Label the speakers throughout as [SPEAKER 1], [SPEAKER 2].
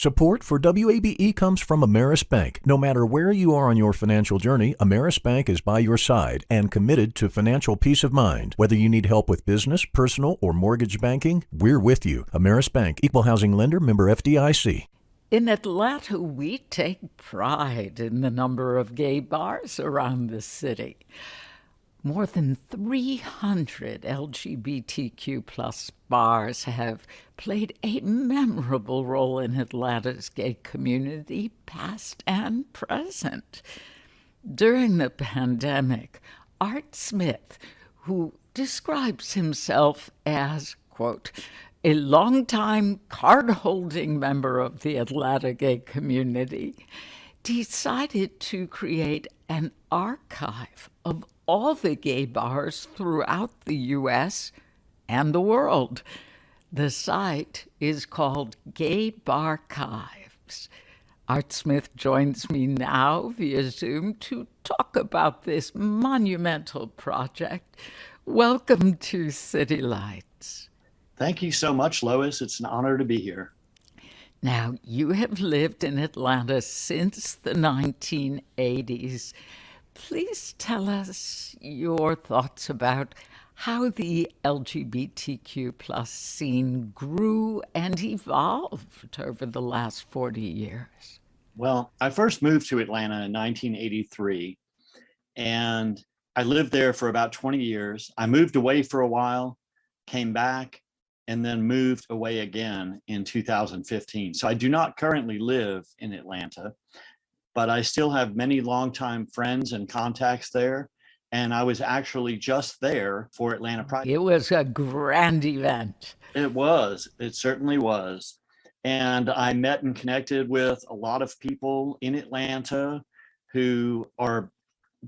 [SPEAKER 1] Support for WABE comes from Ameris Bank. No matter where you are on your financial journey, Ameris Bank is by your side and committed to financial peace of mind. Whether you need help with business, personal, or mortgage banking, we're with you. Ameris Bank, Equal Housing Lender, member FDIC.
[SPEAKER 2] In Atlanta, we take pride in the number of gay bars around the city. More than 300 LGBTQ plus bars have played a memorable role in Atlanta's gay community, past and present. During the pandemic, Art Smith, who describes himself as, quote, a longtime card-holding member of the Atlanta gay community, decided to create an archive of all the gay bars throughout the U.S. and the world. The site is called GayBarchives. Art Smith joins me now via Zoom to talk about this monumental project. Welcome to City Lights.
[SPEAKER 3] Thank you so much, Lois. It's an honor to be here.
[SPEAKER 2] Now, you have lived in Atlanta since the 1980s. Please tell us your thoughts about how the LGBTQ plus scene grew and evolved over the last 40 years.
[SPEAKER 3] Well, I first moved to Atlanta in 1983, and I lived there for about 20 years. I moved away for a while, came back, and then moved away again in 2015. So I do not currently live in Atlanta, but I still have many longtime friends and contacts there. And I was actually just there for Atlanta Pride.
[SPEAKER 2] It was a grand event.
[SPEAKER 3] It was. It certainly was. And I met and connected with a lot of people in Atlanta who are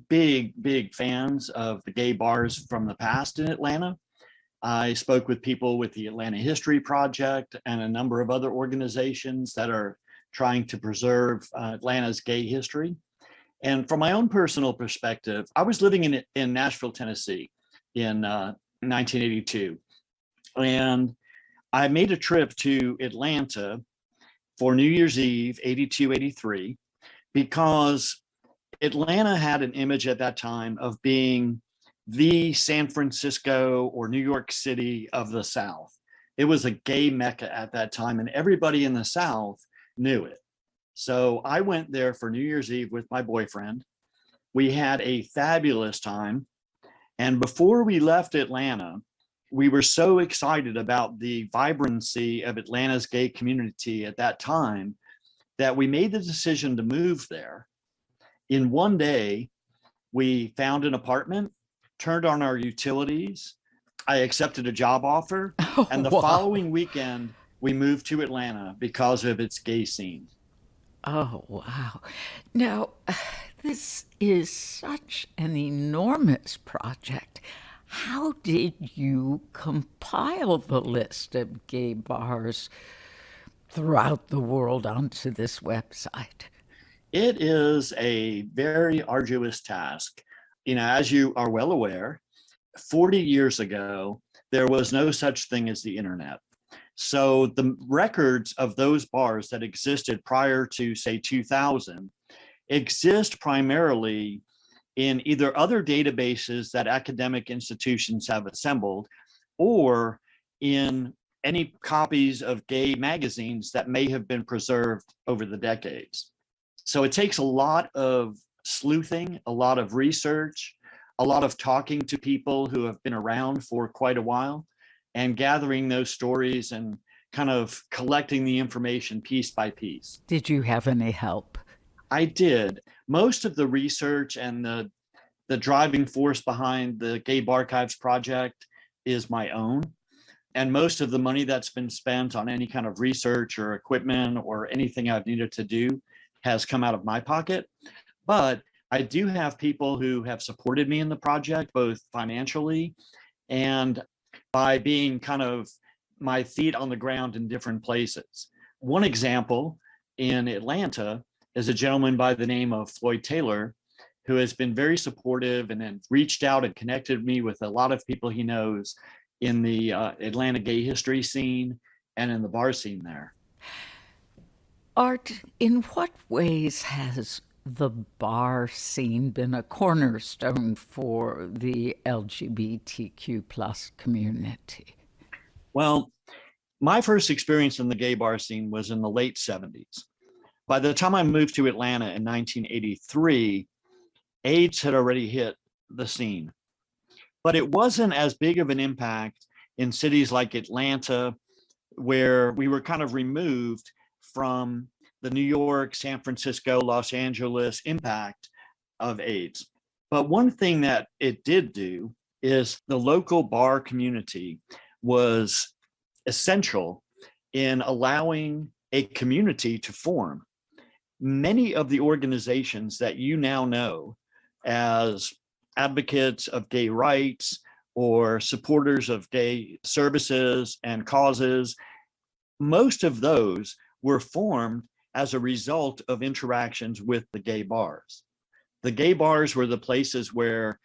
[SPEAKER 3] big fans of the gay bars from the past in Atlanta. I spoke with people with the Atlanta History Project and a number of other organizations that are trying to preserve Atlanta's gay history. And from my own personal perspective, I was living in Nashville, Tennessee in 1982. And I made a trip to Atlanta for New Year's Eve, 82, 83, because Atlanta had an image at that time of being the San Francisco or New York City of the South. It was a gay mecca at that time, and everybody in the South knew it. So I went there for New Year's Eve with my boyfriend. We had a fabulous time. And before we left Atlanta, we were so excited about the vibrancy of Atlanta's gay community at that time that we made the decision to move there. In one day, we found an apartment, turned on our utilities. I accepted a job offer. And the following weekend, we moved to Atlanta because of its gay scene.
[SPEAKER 2] Oh, wow. Now, this is such an enormous project. How did you compile the list of gay bars throughout the world onto this website?
[SPEAKER 3] It is a very arduous task. You know, as you are well aware, 40 years ago, there was no such thing as the internet. So the records of those bars that existed prior to, say, 2000 exist primarily in either other databases that academic institutions have assembled or in any copies of gay magazines that may have been preserved over the decades. So it takes a lot of sleuthing, a lot of research, a lot of talking to people who have been around for quite a while and gathering those stories and kind of collecting the information piece by piece.
[SPEAKER 2] Did you have any help?
[SPEAKER 3] I did. Most of the research and the driving force behind the GayBarchives project is my own. And most of the money that's been spent on any kind of research or equipment or anything I've needed to do has come out of my pocket. But I do have people who have supported me in the project, both financially and by being kind of my feet on the ground in different places. One example in Atlanta is a gentleman by the name of Floyd Taylor, who has been very supportive and then reached out and connected me with a lot of people he knows in the Atlanta gay history scene and in the bar scene there.
[SPEAKER 2] Art, in what ways has the bar scene been a cornerstone for the LGBTQ plus community?
[SPEAKER 3] Well, my first experience in the gay bar scene was in the late 70s. By the time I moved to Atlanta in 1983, AIDS had already hit the scene. But it wasn't as big of an impact in cities like Atlanta, where we were kind of removed from the New York, San Francisco, Los Angeles impact of AIDS. But one thing that it did do is the local bar community was essential in allowing a community to form. Many of the organizations that you now know as advocates of gay rights or supporters of gay services and causes, most of those were formed as a result of interactions with the gay bars. The gay bars were the places where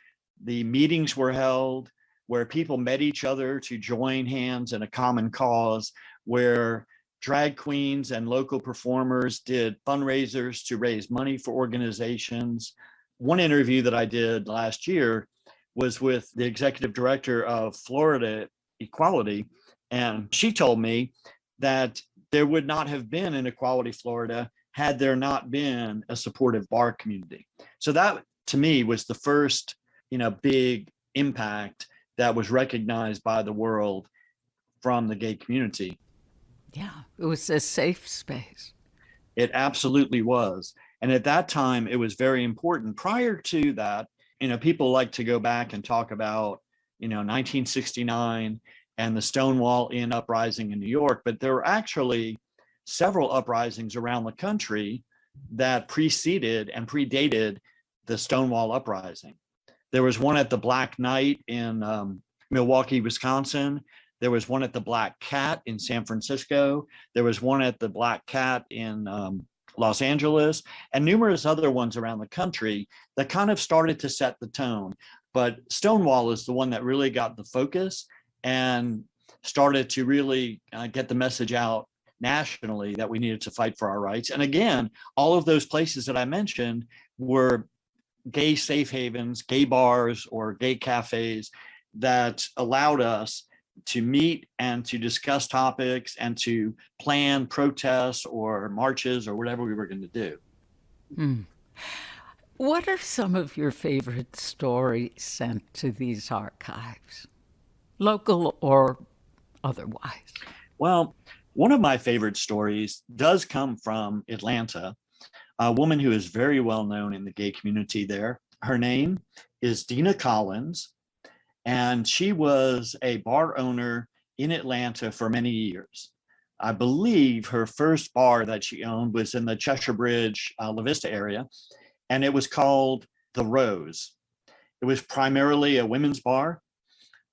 [SPEAKER 3] the meetings were held, where people met each other to join hands in a common cause, where drag queens and local performers did fundraisers to raise money for organizations. One interview that I did last year was with the executive director of Florida Equality, and she told me that there would not have been an Equality Florida had there not been a supportive bar community. So that, to me, was the first, big impact that was recognized by the world from the gay community.
[SPEAKER 2] Yeah, it was a safe space.
[SPEAKER 3] It absolutely was. And at that time, it was very important. Prior to that, people like to go back and talk about, 1969 and the Stonewall Inn uprising in New York, but there were actually several uprisings around the country that preceded and predated the Stonewall uprising. There was one at the Black Knight in Milwaukee, Wisconsin. There was one at the Black Cat in San Francisco. There was one at the Black Cat in Los Angeles, and numerous other ones around the country that kind of started to set the tone. But Stonewall is the one that really got the focus and started to really get the message out nationally that we needed to fight for our rights. And again, all of those places that I mentioned were gay safe havens, gay bars, or gay cafes that allowed us to meet and to discuss topics and to plan protests or marches or whatever we were going to do.
[SPEAKER 2] What are some of your favorite stories sent to these archives, local or otherwise?
[SPEAKER 3] Well, one of my favorite stories does come from Atlanta, a woman who is very well known in the gay community there. Her name is Dina Collins, and she was a bar owner in Atlanta for many years. I believe her first bar that she owned was in the Cheshire Bridge, La Vista area, and it was called The Rose. It was primarily a women's bar,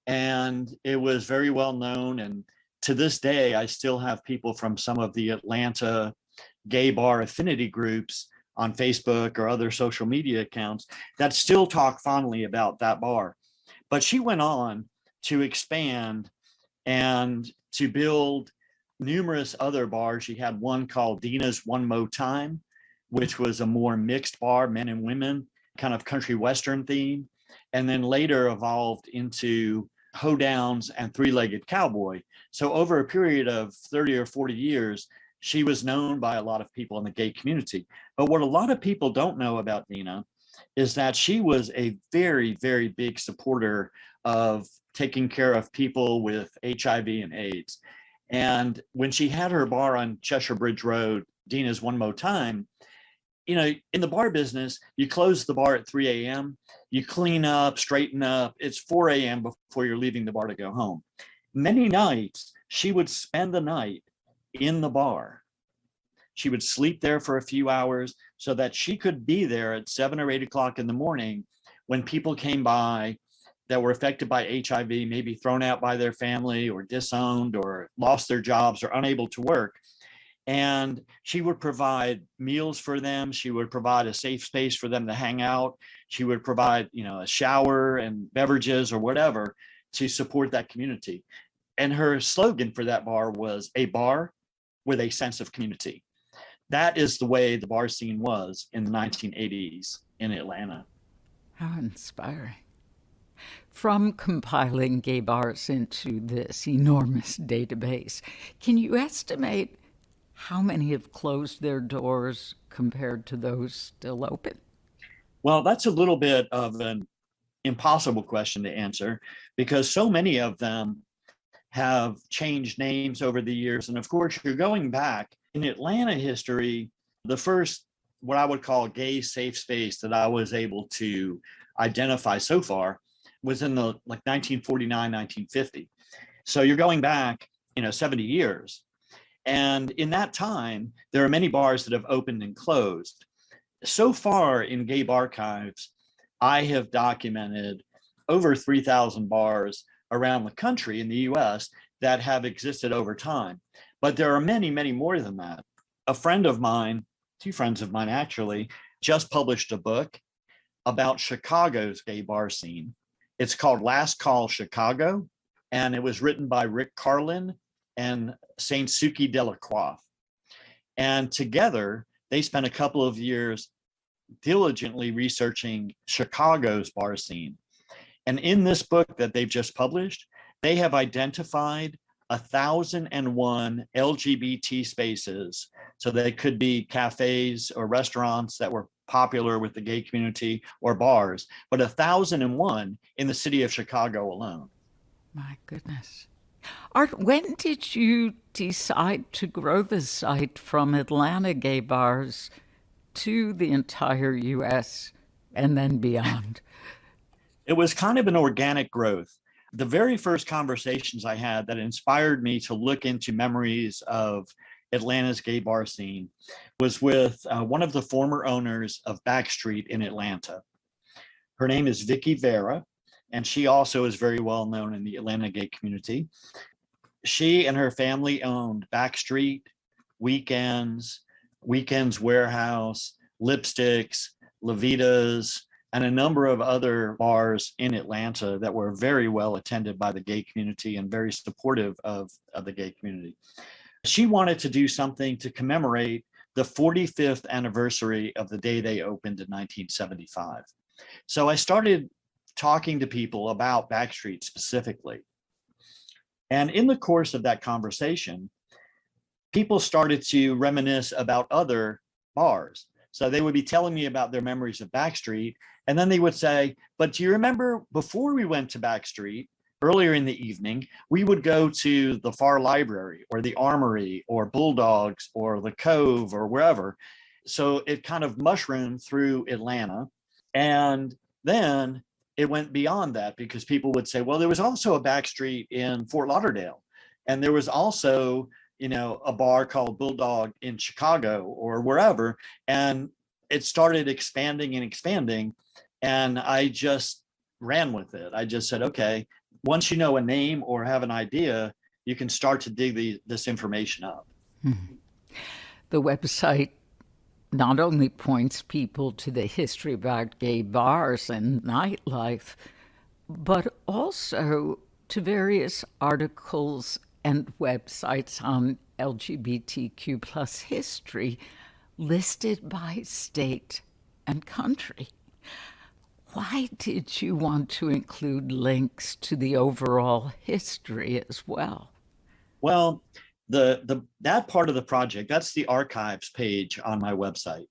[SPEAKER 3] and it was very well known. And to this day, I still have people from some of the Atlanta gay bar affinity groups on Facebook or other social media accounts that still talk fondly about that bar. But she went on to expand and to build numerous other bars. She had one called Dina's One Mo Time, which was a more mixed bar, men and women, kind of country western theme, and then later evolved into hoedowns and three-legged cowboy. So over a period of 30 or 40 years, she was known by a lot of people in the gay community. But what a lot of people don't know about Dina is that she was a very, very big supporter of taking care of people with HIV and AIDS. And when she had her bar on Cheshire Bridge Road, Dina's One Mo Time, in the bar business, you close the bar at 3 a.m., you clean up, straighten up. It's 4 a.m. before you're leaving the bar to go home. Many nights, she would spend the night in the bar. She would sleep there for a few hours so that she could be there at 7 or 8 o'clock in the morning when people came by that were affected by HIV, maybe thrown out by their family or disowned or lost their jobs or unable to work. And she would provide meals for them. She would provide a safe space for them to hang out. She would provide, a shower and beverages or whatever to support that community. And her slogan for that bar was a bar with a sense of community. that is the way the bar scene was in the 1980s in Atlanta.
[SPEAKER 2] How inspiring. From compiling gay bars into this enormous database, can you estimate how many have closed their doors compared to those still open?
[SPEAKER 3] Well, that's a little bit of an impossible question to answer because so many of them have changed names over the years. And of course, you're going back in Atlanta history, the first, what I would call gay safe space that I was able to identify so far was in the 1949, 1950. So you're going back, 70 years. And in that time, there are many bars that have opened and closed. So far in GayBarchives, I have documented over 3,000 bars around the country in the US that have existed over time. But there are many, many more than that. A friend of mine, two friends of mine actually, just published a book about Chicago's gay bar scene. It's called Last Call Chicago, and it was written by Rick Carlin and Saint Suki Delacroix. And together, they spent a couple of years diligently researching Chicago's bar scene. And in this book that they've just published, they have identified 1,001 LGBT spaces. So they could be cafes or restaurants that were popular with the gay community or bars, but 1,001 in the city of Chicago alone.
[SPEAKER 2] My goodness. Art, when did you decide to grow the site from Atlanta gay bars to the entire U.S. and then beyond?
[SPEAKER 3] It was kind of an organic growth. The very first conversations I had that inspired me to look into memories of Atlanta's gay bar scene was with one of the former owners of Backstreet in Atlanta. Her name is Vicky Vera, and she also is very well known in the Atlanta gay community. She and her family owned Backstreet, Weekends Warehouse, Lipsticks, Levitas, and a number of other bars in Atlanta that were very well attended by the gay community and very supportive of the gay community. She wanted to do something to commemorate the 45th anniversary of the day they opened in 1975. So I started talking to people about Backstreet specifically. And in the course of that conversation, people started to reminisce about other bars. So they would be telling me about their memories of Backstreet. And then they would say, but do you remember before we went to Backstreet, earlier in the evening, we would go to the Far Library or the Armory or Bulldogs or the Cove or wherever. So it kind of mushroomed through Atlanta. And then it went beyond that because people would say, well, there was also a Backstreet in Fort Lauderdale. And there was also, a bar called Bulldog in Chicago or wherever. And it started expanding and expanding. And I just ran with it. I just said, okay, once you know a name or have an idea, you can start to dig this information up.
[SPEAKER 2] The website not only points people to the history about gay bars and nightlife, but also to various articles and websites on LGBTQ plus history listed by state and country. Why did you want to include links to the overall history as well?
[SPEAKER 3] Well, that part of the project, that's the archives page on my website.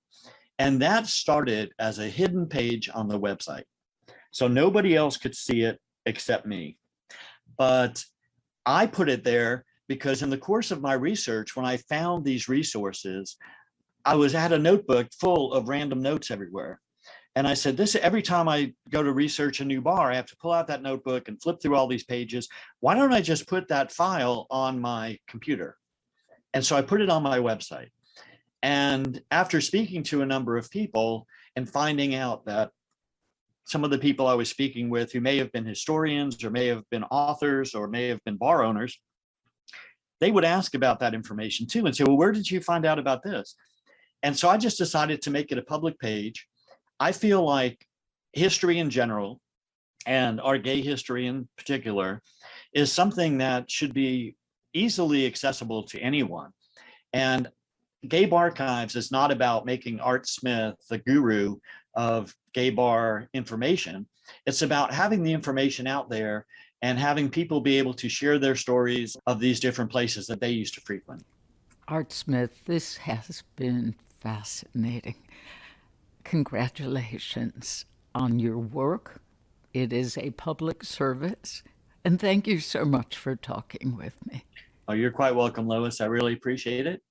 [SPEAKER 3] And that started as a hidden page on the website. So nobody else could see it except me. But I put it there because in the course of my research, when I found these resources, I had a notebook full of random notes everywhere. And I said, every time I go to research a new bar, I have to pull out that notebook and flip through all these pages. Why don't I just put that file on my computer? And so I put it on my website. And after speaking to a number of people and finding out that some of the people I was speaking with who may have been historians or may have been authors or may have been bar owners, they would ask about that information too and say, well, where did you find out about this? And so I just decided to make it a public page. I feel like history in general, and our gay history in particular, is something that should be easily accessible to anyone. And, Gay Barchives is not about making Art Smith the guru of gay bar information. It's about having the information out there and having people be able to share their stories of these different places that they used to frequent.
[SPEAKER 2] Art Smith, this has been fascinating. Congratulations on your work. It is a public service. And thank you so much for talking with me.
[SPEAKER 3] Oh, you're quite welcome, Lois. I really appreciate it.